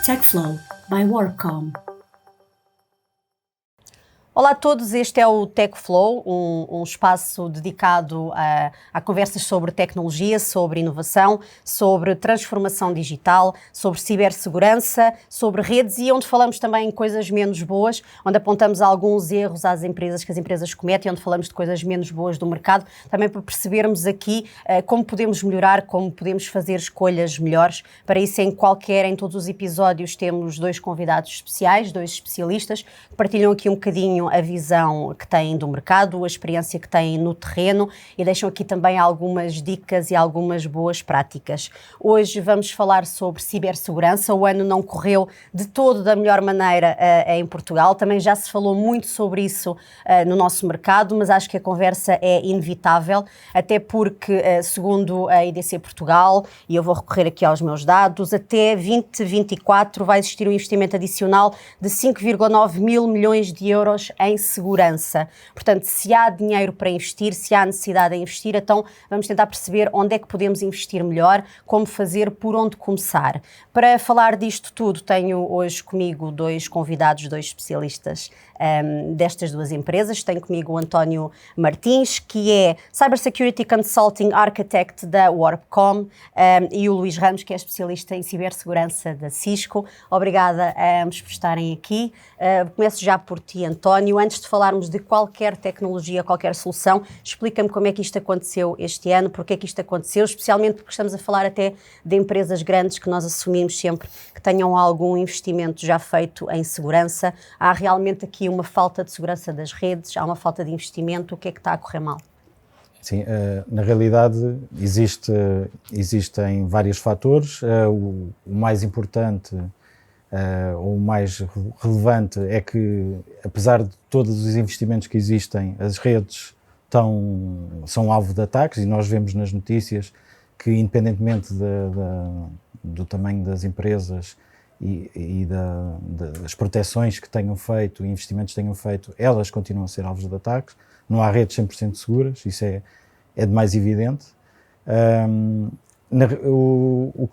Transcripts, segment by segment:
TechFlow by WorkCom. Olá a todos, este é o TechFlow, um espaço dedicado a conversas sobre tecnologia, sobre inovação, sobre transformação digital, sobre cibersegurança, sobre redes e onde falamos também em coisas menos boas, onde apontamos alguns erros às empresas que as empresas cometem, onde falamos de coisas menos boas do mercado, também para percebermos aqui como podemos melhorar, como podemos fazer escolhas melhores. Para isso, em todos os episódios, temos dois convidados especiais, dois especialistas, que partilham aqui um bocadinho a visão que têm do mercado, a experiência que têm no terreno e deixam aqui também algumas dicas e algumas boas práticas. Hoje vamos falar sobre cibersegurança. O ano não correu de todo da melhor maneira em Portugal. Também já se falou muito sobre isso no nosso mercado, mas acho que a conversa é inevitável, até porque, segundo a IDC Portugal, e eu vou recorrer aqui aos meus dados, até 2024 vai existir um investimento adicional de 5,9 mil milhões de euros em segurança. Portanto, se há dinheiro para investir, se há necessidade de investir, então vamos tentar perceber onde é que podemos investir melhor, como fazer, por onde começar. Para falar disto tudo, tenho hoje comigo dois convidados, dois especialistas destas duas empresas. Tenho comigo o António Martins, que é Cybersecurity Consulting Architect da WorkCom, e o Luís Ramos, que é especialista em cibersegurança da Cisco. Obrigada a ambos por estarem aqui. Começo já por ti, António. Antes de falarmos de qualquer tecnologia, qualquer solução, explica-me como é que isto aconteceu este ano, porque é que isto aconteceu, especialmente porque estamos a falar até de empresas grandes que nós assumimos sempre que tenham algum investimento já feito em segurança. Há realmente aqui uma falta de segurança das redes, há uma falta de investimento. O que é que está a correr mal? Sim, na realidade existem vários fatores. O mais importante ou o mais relevante é que, apesar de todos os investimentos que existem, as redes são alvo de ataques e nós vemos nas notícias que, independentemente do tamanho das empresas e das proteções que tenham feito, investimentos que tenham feito, elas continuam a ser alvos de ataques. Não há redes 100% seguras, isso é de mais evidente. O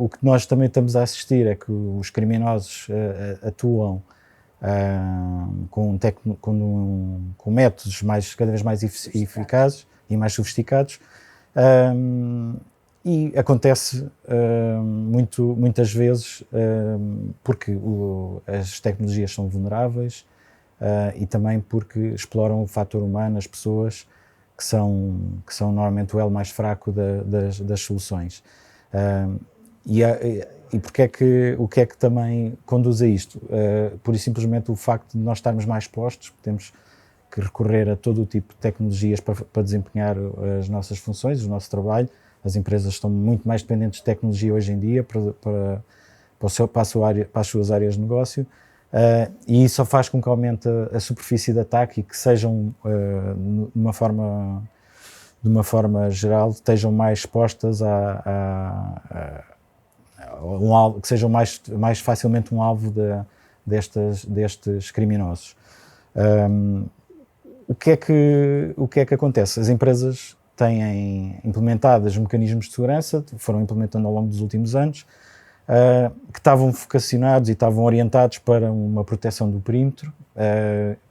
que nós também estamos a assistir é que os criminosos atuam com métodos cada vez mais eficazes e mais sofisticados, e acontece muitas vezes porque as tecnologias são vulneráveis e também porque exploram o fator humano, as pessoas que são normalmente o elo mais fraco das soluções. E o que é que também conduz a isto? Pura e simplesmente o facto de nós estarmos mais expostos, temos que recorrer a todo o tipo de tecnologias para desempenhar as nossas funções, o nosso trabalho. As empresas estão muito mais dependentes de tecnologia hoje em dia para as suas áreas de negócio. E isso só faz com que aumente a superfície de ataque e que sejam, de uma forma geral, estejam mais expostas que sejam mais facilmente um alvo destes criminosos. O que é que acontece? As empresas têm implementados mecanismos de segurança, foram implementando ao longo dos últimos anos, que estavam vocacionados e estavam orientados para uma proteção do perímetro,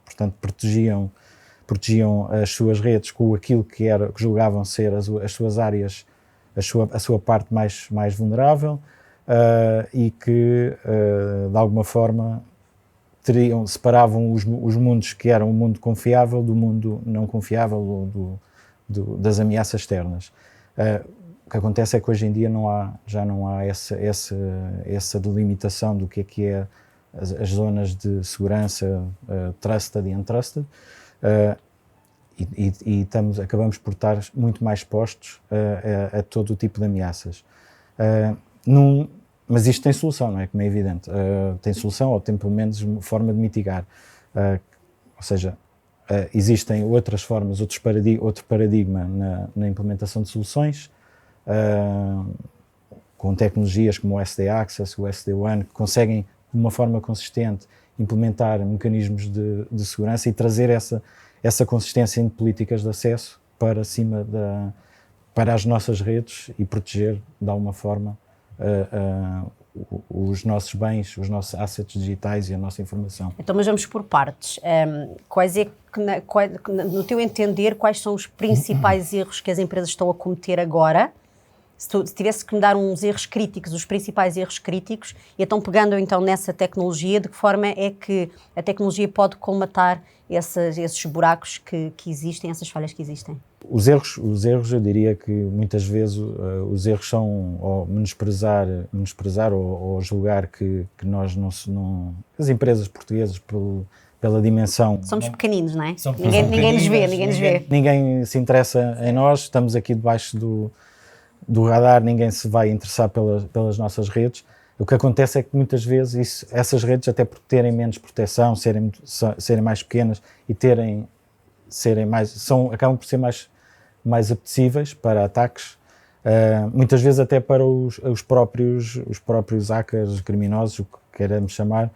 portanto protegiam as suas redes com aquilo que julgavam ser as suas áreas, a sua parte mais vulnerável, e que de alguma forma separavam os mundos que eram o mundo confiável do mundo não confiável, das ameaças externas. O que acontece é que hoje em dia já não há essa delimitação do que é as zonas de segurança trusted e untrusted, e acabamos por estar muito mais expostos a todo o tipo de ameaças. Mas isto tem solução, não é? Como é evidente. Tem solução, ou tem pelo menos uma forma de mitigar. Ou seja, existem outras formas, outro paradigma na implementação de soluções, com tecnologias como o SD Access, o SD-WAN, que conseguem, de uma forma consistente, implementar mecanismos de segurança e trazer essa consistência em políticas de acesso para as nossas redes e proteger, de alguma forma, os nossos bens, os nossos assets digitais e a nossa informação. Então, mas vamos por partes. Quais é que, no teu entender, quais são os principais erros que as empresas estão a cometer agora? Se tivesse que me dar uns erros críticos, os principais erros críticos, e então pegando então nessa tecnologia, de que forma é que a tecnologia pode colmatar esses buracos que existem, essas falhas que existem? Os erros, eu diria que muitas vezes os erros são ou menosprezar ou julgar que nós não as empresas portuguesas pela dimensão. Somos pequeninos, não é? Ninguém nos vê. Ninguém se interessa em nós, estamos aqui debaixo do radar, ninguém se vai interessar pelas nossas redes. O que acontece é que muitas vezes essas redes, até por terem menos proteção, serem mais pequenas e acabam por ser mais apetecíveis para ataques, muitas vezes até para os próprios hackers, criminosos, o que queiramos chamar,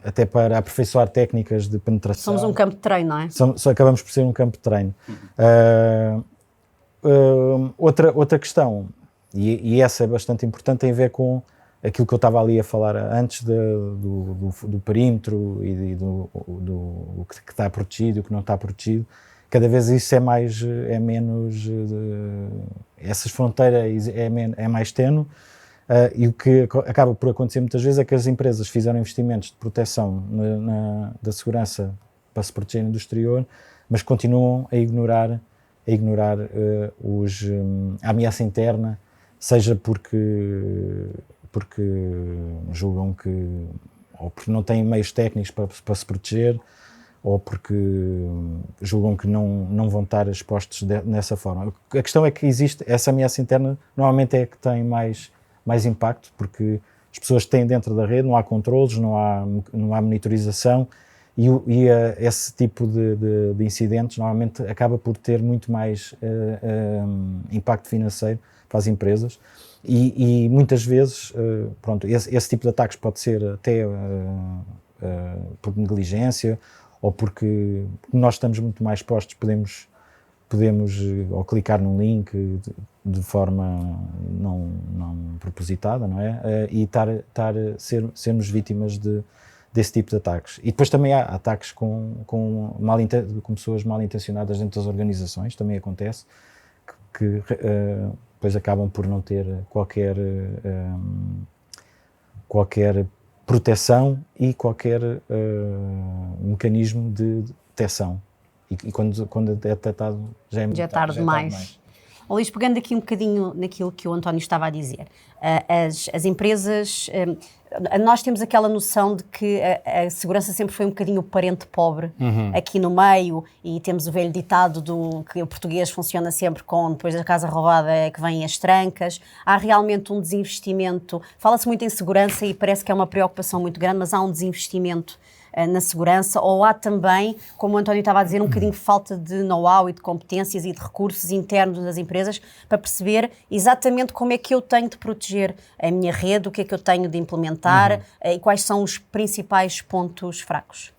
até para aperfeiçoar técnicas de penetração. Somos um campo de treino, não é? Acabamos por ser um campo de treino. Outra questão, e essa é bastante importante, tem a ver com aquilo que eu estava ali a falar antes do perímetro e do que está protegido e o que não está protegido. Cada vez isso é menos, essas fronteiras é mais tenue, e o que acaba por acontecer muitas vezes é que as empresas fizeram investimentos de proteção da segurança para se protegerem do exterior, mas continuam a ignorar a ameaça interna, seja porque julgam ou porque não têm meios técnicos para se proteger, ou porque julgam que não vão estar expostos nessa forma. A questão é que existe essa ameaça interna, normalmente é que tem mais impacto, porque as pessoas têm dentro da rede, não há controlos, não há monitorização, e esse tipo de incidentes normalmente acaba por ter muito mais impacto financeiro para as empresas, e muitas vezes esse tipo de ataques pode ser até por negligência, ou porque nós estamos muito mais expostos, podemos ou clicar num link de forma não propositada, não é? E sermos vítimas desse tipo de ataques. E depois também há ataques com pessoas mal intencionadas dentro das organizações, também acontece, que depois acabam por não ter qualquer proteção e qualquer mecanismo de detecção. E quando é detectado já é tarde demais. Luís, pegando aqui um bocadinho naquilo que o António estava a dizer, as empresas, nós temos aquela noção de que a segurança sempre foi um bocadinho o parente pobre aqui no meio, e temos o velho ditado que o português funciona sempre com depois da casa roubada é que vêm as trancas. Há realmente um desinvestimento, fala-se muito em segurança e parece que é uma preocupação muito grande, mas há um desinvestimento na segurança, ou há também, como o António estava a dizer, um bocadinho de falta de know-how e de competências e de recursos internos das empresas para perceber exatamente como é que eu tenho de proteger a minha rede, o que é que eu tenho de implementar e quais são os principais pontos fracos?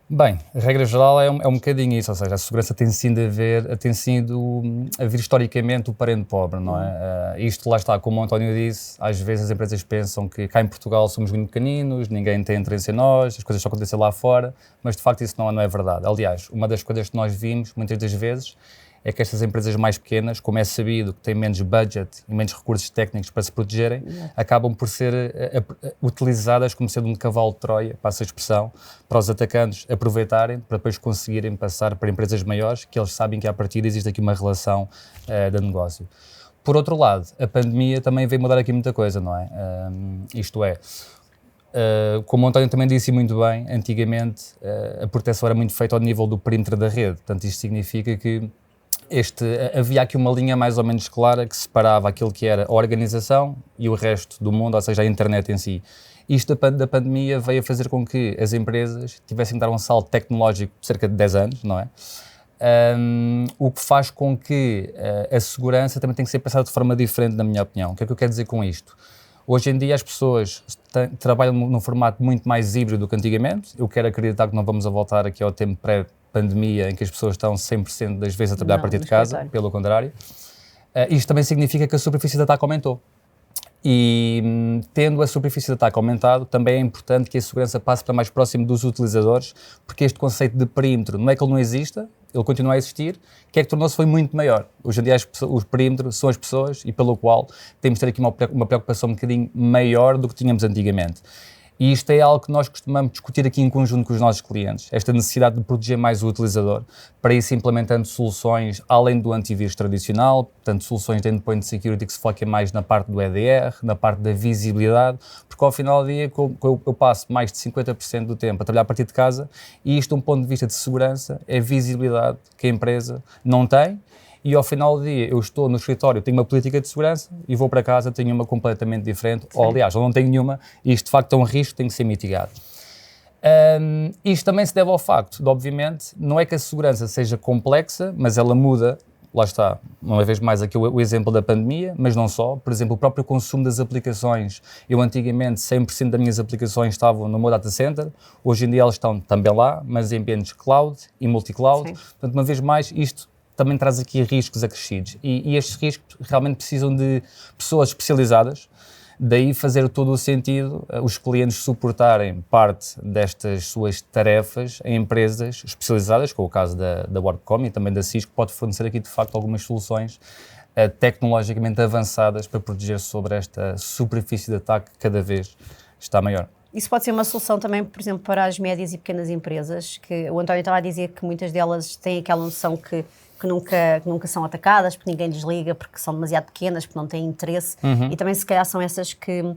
Bem, a regra geral é um bocadinho isso, ou seja, a segurança tem sido a vir historicamente o parente pobre, não é? Isto lá está, como o António disse, às vezes as empresas pensam que cá em Portugal somos muito pequeninos, ninguém tem interesse em nós, as coisas só acontecem lá fora, mas de facto isso não é verdade. Aliás, uma das coisas que nós vimos muitas das vezes é que estas empresas mais pequenas, como é sabido que têm menos budget e menos recursos técnicos para se protegerem, acabam por ser utilizadas como sendo um cavalo de Troia, passa a expressão, para os atacantes aproveitarem, para depois conseguirem passar para empresas maiores, que eles sabem que à partida existe aqui uma relação de negócio. Por outro lado, a pandemia também veio mudar aqui muita coisa, não é? Isto é, como o António também disse muito bem, antigamente a proteção era muito feita ao nível do perímetro da rede, portanto isto significa que havia aqui uma linha mais ou menos clara que separava aquilo que era a organização e o resto do mundo, ou seja, a internet em si. Isto da pandemia veio a fazer com que as empresas tivessem de dar um salto tecnológico de cerca de 10 anos, não é? O que faz com que a segurança também tem que ser pensada de forma diferente, na minha opinião. O que é que eu quero dizer com isto? Hoje em dia as pessoas trabalham num formato muito mais híbrido do que antigamente. Eu quero acreditar que não vamos a voltar aqui ao tempo pré-pandemia em que as pessoas estão 100% das vezes a trabalhar a partir de casa, pelo contrário. Isto também significa que a superfície de ataque aumentou. E tendo a superfície de ataque aumentado, também é importante que a segurança passe para mais próximo dos utilizadores, porque este conceito de perímetro não é que ele não exista, ele continua a existir, que é que tornou-se foi muito maior. Hoje em dia os perímetros são as pessoas e pelo qual temos de ter aqui uma preocupação um bocadinho maior do que tínhamos antigamente. E isto é algo que nós costumamos discutir aqui em conjunto com os nossos clientes, esta necessidade de proteger mais o utilizador, para isso implementando soluções além do antivírus tradicional, portanto soluções de endpoint security que se foquem mais na parte do EDR, na parte da visibilidade, porque ao final do dia eu passo mais de 50% do tempo a trabalhar a partir de casa e isto, de um ponto de vista de segurança, é visibilidade que a empresa não tem. E ao final do dia eu estou no escritório, tenho uma política de segurança e vou para casa, tenho uma completamente diferente, ou aliás, eu não tenho nenhuma, e isto de facto é um risco que tem que ser mitigado. Isto também se deve ao facto de, obviamente, não é que a segurança seja complexa, mas ela muda, lá está, uma vez mais aqui o exemplo da pandemia, mas não só, por exemplo, o próprio consumo das aplicações. Eu antigamente 100% das minhas aplicações estavam no meu data center, hoje em dia elas estão também lá, mas em ambientes cloud e multi-cloud, portanto, uma vez mais, isto também traz aqui riscos acrescidos e estes riscos realmente precisam de pessoas especializadas, daí fazer todo o sentido os clientes suportarem parte destas suas tarefas em empresas especializadas, como o caso da WorkCom e também da Cisco, que pode fornecer aqui de facto algumas soluções tecnologicamente avançadas para proteger sobre esta superfície de ataque que cada vez está maior. Isso pode ser uma solução também, por exemplo, para as médias e pequenas empresas, que o António estava a dizer que muitas delas têm aquela noção que nunca são atacadas, porque ninguém lhes liga, porque são demasiado pequenas, porque não têm interesse, e também se calhar são essas que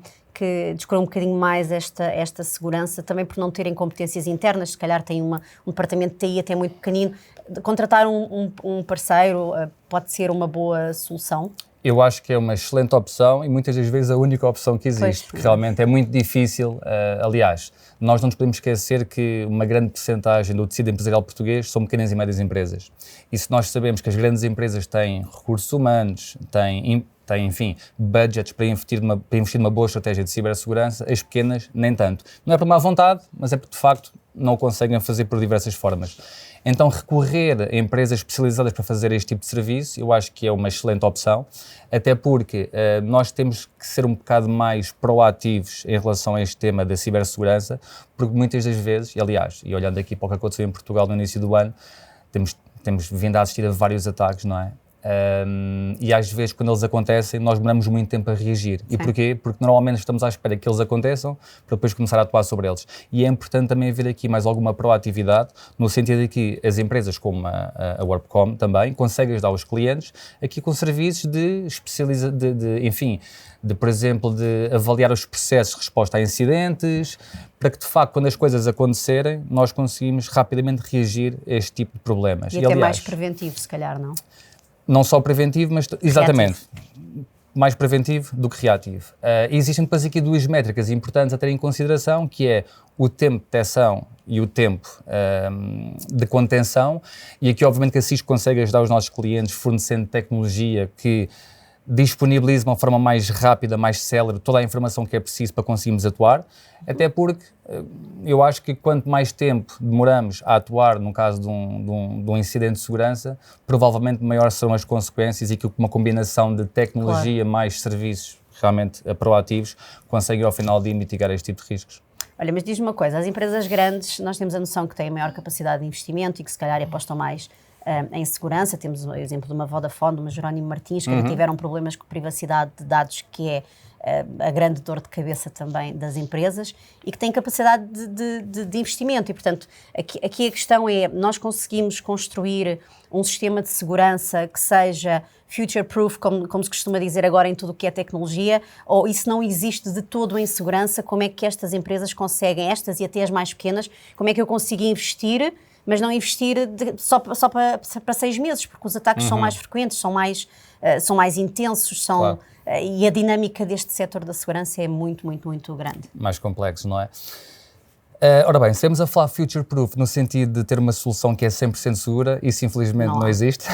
descuram um bocadinho mais esta segurança, também por não terem competências internas, se calhar têm um departamento de TI até muito pequenino. Contratar um parceiro pode ser uma boa solução? Eu acho que é uma excelente opção e muitas das vezes a única opção que existe, porque realmente é muito difícil. Aliás, nós não nos podemos esquecer que uma grande percentagem do tecido empresarial português são pequenas e médias empresas. E se nós sabemos que as grandes empresas têm recursos humanos, têm enfim, budgets para investir numa boa estratégia de cibersegurança, as pequenas nem tanto. Não é por má vontade, mas é porque de facto não o conseguem fazer por diversas formas. Então recorrer a empresas especializadas para fazer este tipo de serviço, eu acho que é uma excelente opção, até porque nós temos que ser um bocado mais proativos em relação a este tema da cibersegurança, porque muitas das vezes, e aliás, e olhando aqui para o que aconteceu em Portugal no início do ano, temos vindo a assistir a vários ataques, não é? E às vezes quando eles acontecem nós demoramos muito tempo a reagir. E porquê? Porque normalmente estamos à espera que eles aconteçam para depois começar a atuar sobre eles. E é importante também haver aqui mais alguma proatividade, no sentido de que as empresas como a WorkCom também conseguem ajudar os clientes aqui com serviços por exemplo, de avaliar os processos de resposta a incidentes, para que de facto quando as coisas acontecerem nós conseguimos rapidamente reagir a este tipo de problemas. E até mais preventivo, se calhar, não? Não só preventivo, mas exatamente, mais preventivo do que reativo. Existem depois aqui duas métricas importantes a ter em consideração, que é o tempo de detecção e o tempo de contenção, e aqui obviamente que a Cisco consegue ajudar os nossos clientes fornecendo tecnologia que disponibiliza de uma forma mais rápida, mais célere, toda a informação que é preciso para conseguirmos atuar, até porque eu acho que quanto mais tempo demoramos a atuar no caso de um incidente de segurança, provavelmente maiores serão as consequências e que uma combinação de tecnologia mais serviços realmente proativos consegue ao final de mitigar este tipo de riscos. Olha, mas diz-me uma coisa, as empresas grandes, nós temos a noção que têm maior capacidade de investimento e que se calhar apostam mais em segurança. Temos o exemplo de uma Vodafone, de uma Jerónimo Martins, que tiveram problemas com privacidade de dados, que é a grande dor de cabeça também das empresas, e que têm capacidade de investimento. E, portanto, aqui a questão é, nós conseguimos construir um sistema de segurança que seja future-proof, como se costuma dizer agora em tudo o que é tecnologia, ou isso não existe de todo em segurança? Como é que estas empresas conseguem, estas e até as mais pequenas, como é que eu consigo investir, mas não investir só para 6 meses, porque os ataques são mais frequentes, são mais intensos, Claro. E a dinâmica deste setor da segurança é muito, muito, muito grande. Mais complexo, não é? Ora bem, estamos a falar future-proof no sentido de ter uma solução que é 100% segura, isso infelizmente não existe.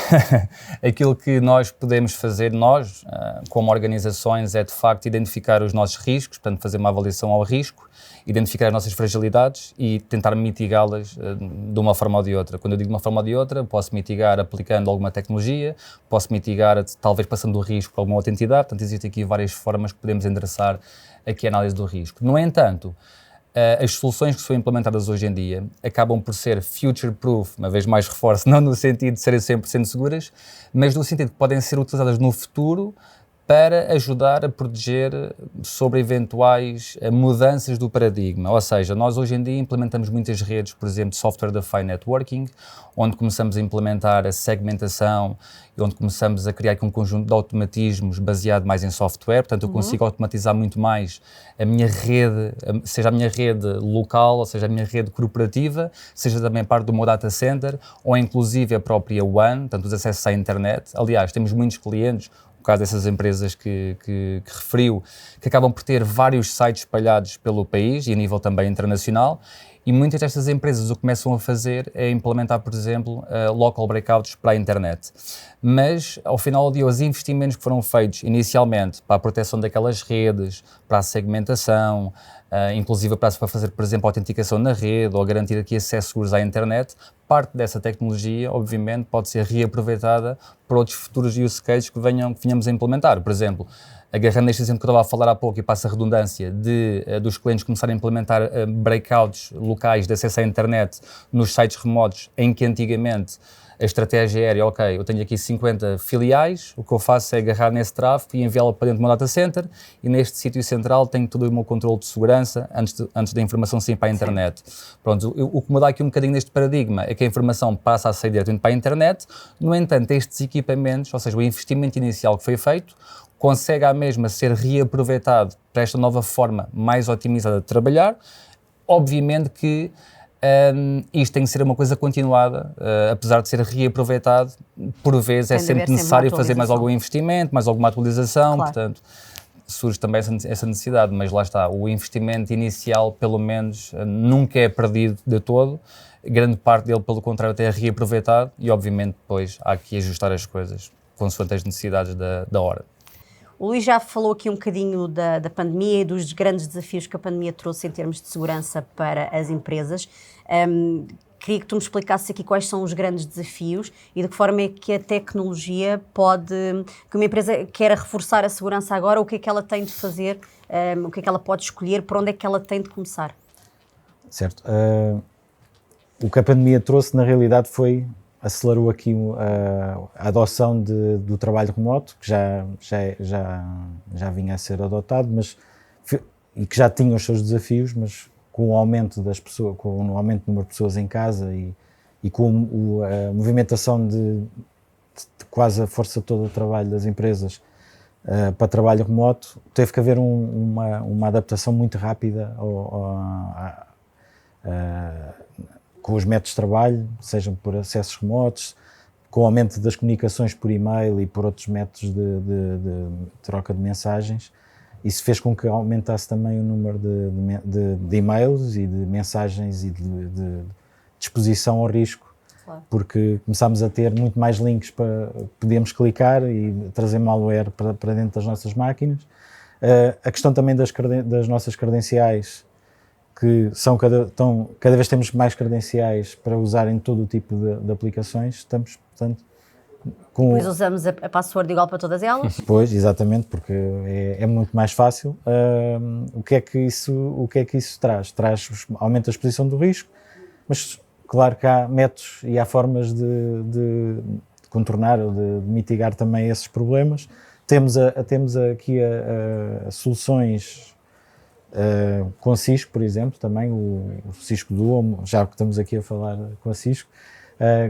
Aquilo que nós podemos fazer, nós, como organizações, é de facto identificar os nossos riscos, portanto fazer uma avaliação ao risco, identificar as nossas fragilidades e tentar mitigá-las de uma forma ou de outra. Quando eu digo de uma forma ou de outra, posso mitigar aplicando alguma tecnologia, posso mitigar talvez passando o risco para alguma outra entidade, portanto existem aqui várias formas que podemos endereçar aqui a análise do risco. No entanto, as soluções que são implementadas hoje em dia acabam por ser future-proof, uma vez mais reforço, não no sentido de serem 100% seguras, mas no sentido que podem ser utilizadas no futuro para ajudar a proteger sobre eventuais mudanças do paradigma. Ou seja, nós hoje em dia implementamos muitas redes, por exemplo, de Software Defined Networking, onde começamos a implementar a segmentação e onde começamos a criar aqui um conjunto de automatismos baseado mais em software, portanto eu consigo automatizar muito mais a minha rede, seja a minha rede local, ou seja a minha rede corporativa, seja também parte do meu data center, ou inclusive a própria WAN, portanto os acessos à internet. Aliás, temos muitos clientes, no caso dessas empresas que referiu, que acabam por ter vários sites espalhados pelo país e a nível também internacional, e muitas destas empresas o que começam a fazer é implementar, por exemplo, local breakouts para a internet. Mas, ao final do dia, os investimentos que foram feitos inicialmente para a proteção daquelas redes, para a segmentação, inclusive para fazer, por exemplo, a autenticação na rede ou garantir aqui acessos seguros à internet, parte dessa tecnologia, obviamente, pode ser reaproveitada para outros futuros use cases que venhamos a implementar. Por exemplo, agarrando este exemplo que eu estava a falar há pouco e passa a redundância dos clientes começarem a implementar breakouts locais de acesso à internet nos sites remotos, em que antigamente a estratégia era, ok, eu tenho aqui 50 filiais, o que eu faço é agarrar nesse tráfego e enviá-lo para dentro do meu data center e neste sítio central tenho todo o meu controle de segurança antes da informação sair para a internet. Sim. Pronto, o que muda aqui um bocadinho neste paradigma é que a informação passa a sair diretamente para a internet, no entanto, estes equipamentos, ou seja, o investimento inicial que foi feito, consegue à mesma ser reaproveitado para esta nova forma mais otimizada de trabalhar. Obviamente que isto tem que ser uma coisa continuada, apesar de ser reaproveitado, por vezes é sempre necessário fazer mais algum investimento, mais alguma atualização, claro. Portanto surge também essa necessidade, mas lá está, o investimento inicial pelo menos nunca é perdido de todo, grande parte dele pelo contrário até é reaproveitado e obviamente depois há que ajustar as coisas consoante as necessidades da hora. O Luís já falou aqui um bocadinho da pandemia e dos grandes desafios que a pandemia trouxe em termos de segurança para as empresas. Queria que tu me explicasses aqui quais são os grandes desafios e de que forma é que a tecnologia que uma empresa quer reforçar a segurança agora, o que é que ela tem de fazer, o que é que ela pode escolher, por onde é que ela tem de começar? Certo. O que a pandemia trouxe, na realidade, acelerou aqui a adoção do trabalho remoto, que já vinha a ser adotado, e que já tinha os seus desafios, mas com o aumento das pessoas, com o aumento do número de pessoas em casa e com a movimentação de quase a força toda do trabalho das empresas para trabalho remoto, teve que haver uma adaptação muito rápida com os métodos de trabalho, sejam por acessos remotos, com o aumento das comunicações por e-mail e por outros métodos de troca de mensagens. Isso fez com que aumentasse também o número de e-mails e de mensagens e de exposição ao risco, claro. Porque começámos a ter muito mais links para podíamos clicar e trazer malware para dentro das nossas máquinas. A questão também das nossas credenciais, que cada vez temos mais credenciais para usar em todo o tipo de aplicações. Estamos, portanto, Depois usamos a password igual para todas elas? Pois, exatamente, porque é muito mais fácil. O que é que isso traz? Aumenta a exposição do risco, mas claro que há métodos e há formas de contornar ou de mitigar também esses problemas. Temos aqui soluções com a Cisco, por exemplo, também o Cisco Duo, já que estamos aqui a falar com a Cisco,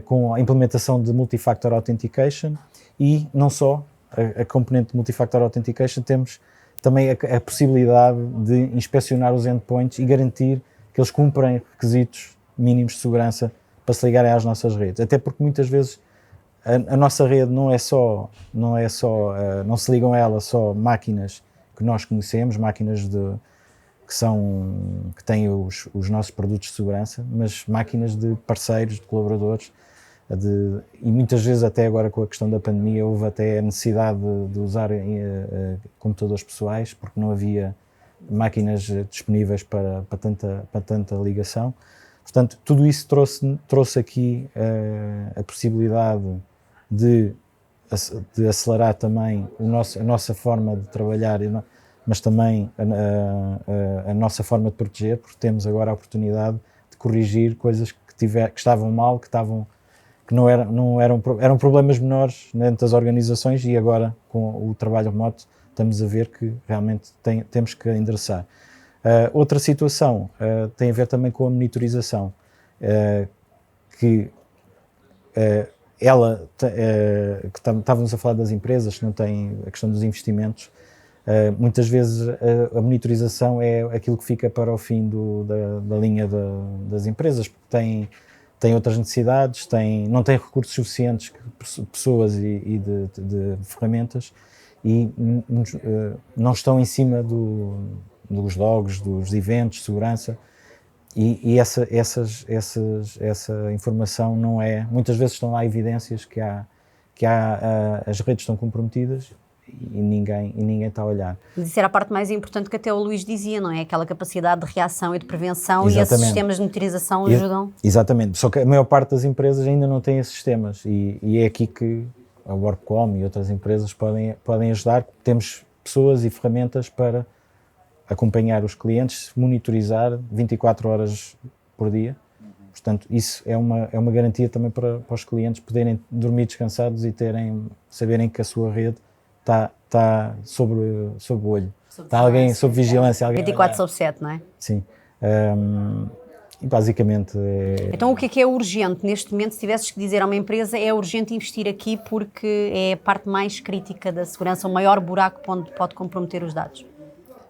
com a implementação de Multi-Factor Authentication e não só a componente de Multi-Factor Authentication, temos também a possibilidade de inspecionar os endpoints e garantir que eles cumprem requisitos mínimos de segurança para se ligarem às nossas redes. Até porque muitas vezes a nossa rede não se ligam a ela só máquinas que nós conhecemos, máquinas que têm os nossos produtos de segurança, mas máquinas de parceiros, de colaboradores, e muitas vezes até agora com a questão da pandemia houve até a necessidade de usar computadores pessoais porque não havia máquinas disponíveis para tanta ligação. Portanto, tudo isso trouxe aqui a possibilidade de acelerar também a nossa forma de trabalhar, mas também a nossa forma de proteger, porque temos agora a oportunidade de corrigir coisas que estavam mal, que eram problemas menores dentro das organizações, e agora com o trabalho remoto estamos a ver que realmente temos que endereçar. Outra situação tem a ver também com a monitorização, que estávamos a falar das empresas que não têm a questão dos investimentos. Muitas vezes a monitorização é aquilo que fica para o fim da linha das empresas, porque têm outras necessidades, não têm recursos suficientes, pessoas e de ferramentas, e não estão em cima dos logs, dos eventos de segurança, e essa informação não é... Muitas vezes estão lá evidências que as redes estão comprometidas e ninguém está a olhar. Mas isso era a parte mais importante que até o Luís dizia, não é? Aquela capacidade de reação e de prevenção. Exatamente. E esses sistemas de monitorização ajudam. Exatamente, só que a maior parte das empresas ainda não tem esses sistemas, e é aqui que a WorkCom e outras empresas podem ajudar. Temos pessoas e ferramentas para acompanhar os clientes, monitorizar 24 horas por dia. Portanto, isso é uma garantia também para os clientes poderem dormir descansados e saberem que a sua rede está sob o olho. Está alguém sob vigilância. 24/7, não é? Sim. E basicamente Então o que é urgente neste momento? Se tivesses que dizer a uma empresa, é urgente investir aqui porque é a parte mais crítica da segurança, o maior buraco onde pode comprometer os dados?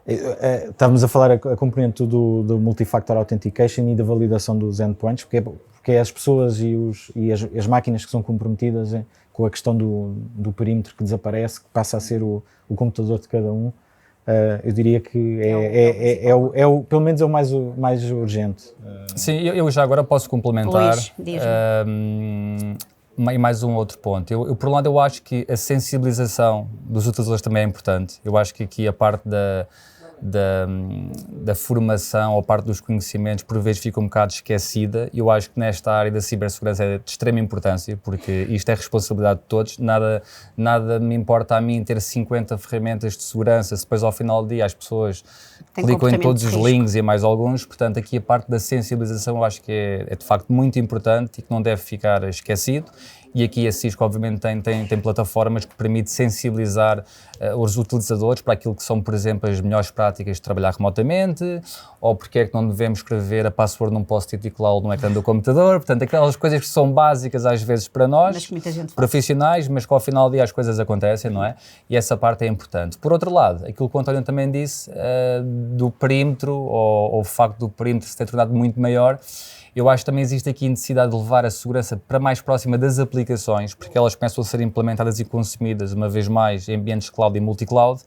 Estávamos a falar a componente do Multi-Factor Authentication e da validação dos endpoints, porque é as pessoas e as máquinas que são comprometidas com a questão do perímetro que desaparece, que passa a ser o computador de cada um. Eu diria que pelo menos é o mais urgente. Sim, eu já agora posso complementar. Luís, diz-me. E mais um outro ponto. Eu, por um lado, eu acho que a sensibilização dos utilizadores também é importante. Eu acho que aqui a parte da formação ou parte dos conhecimentos por vezes fica um bocado esquecida. Eu acho que nesta área da cibersegurança é de extrema importância, porque isto é responsabilidade de todos. Nada me importa a mim ter 50 ferramentas de segurança, se depois ao final do dia as pessoas clicam em todos os links e mais alguns. Portanto, aqui a parte da sensibilização eu acho que é de facto muito importante e que não deve ficar esquecido. E aqui a Cisco obviamente tem plataformas que permitem sensibilizar os utilizadores para aquilo que são, por exemplo, as melhores práticas de trabalhar remotamente, ou porque é que não devemos escrever a password num post-it e colá-lo no ecrã do computador. Portanto, aquelas coisas que são básicas às vezes para nós, profissionais, mas que ao final do dia as coisas acontecem, não é? E essa parte é importante. Por outro lado, aquilo que o António também disse, do perímetro, ou o facto do perímetro se ter tornado muito maior, eu acho que também existe aqui a necessidade de levar a segurança para mais próxima das aplicações, porque elas começam a ser implementadas e consumidas, uma vez mais, em ambientes cloud e multi-cloud.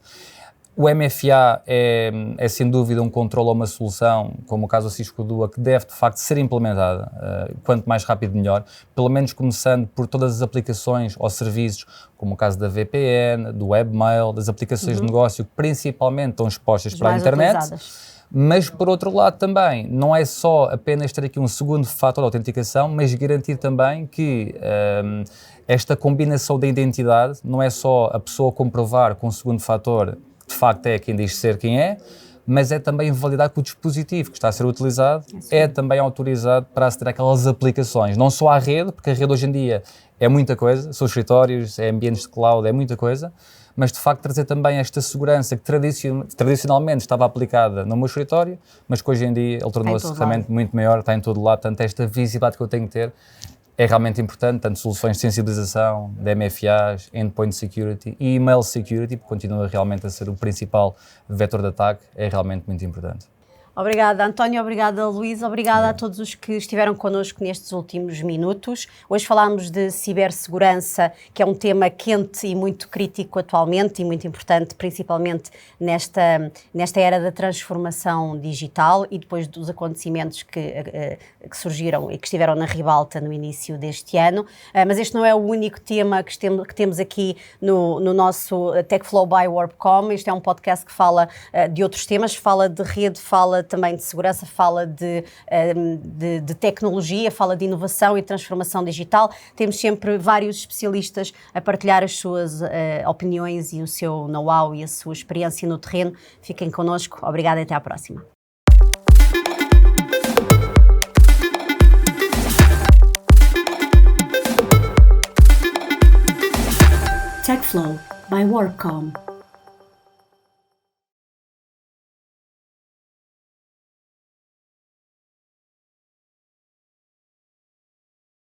O MFA é sem dúvida um controle ou uma solução, como o caso da Cisco Duo, que deve de facto ser implementada, quanto mais rápido melhor, pelo menos começando por todas as aplicações ou serviços, como o caso da VPN, do webmail, das aplicações de negócio que principalmente estão expostas para a internet. Utilizadas. Mas, por outro lado, também, não é só apenas ter aqui um segundo fator de autenticação, mas garantir também que esta combinação da identidade não é só a pessoa comprovar com o segundo fator que de facto é quem diz ser quem é, mas é também validar que o dispositivo que está a ser utilizado é também autorizado para aceder àquelas aplicações. Não só à rede, porque a rede hoje em dia é muita coisa, são escritórios, é ambientes de cloud, é muita coisa, mas de facto trazer também esta segurança que tradicionalmente estava aplicada no meu escritório, mas que hoje em dia ele tornou-se realmente muito maior, está em todo lado, portanto esta visibilidade que eu tenho que ter é realmente importante, tanto soluções de sensibilização, de MFAs, Endpoint Security e Email Security, porque continua realmente a ser o principal vetor de ataque, é realmente muito importante. Obrigada, António, obrigada, Luís, obrigada a todos os que estiveram connosco nestes últimos minutos. Hoje falámos de cibersegurança, que é um tema quente e muito crítico atualmente e muito importante, principalmente nesta era da transformação digital e depois dos acontecimentos que surgiram e que estiveram na ribalta no início deste ano. Mas este não é o único tema que temos aqui no nosso TechFlow by WarpCom. Este é um podcast que fala de outros temas, fala de rede, fala também de segurança, fala de tecnologia, fala de inovação e transformação digital. Temos sempre vários especialistas a partilhar as suas opiniões e o seu know-how e a sua experiência no terreno. Fiquem connosco. Obrigada e até à próxima. TechFlow by WarpCom.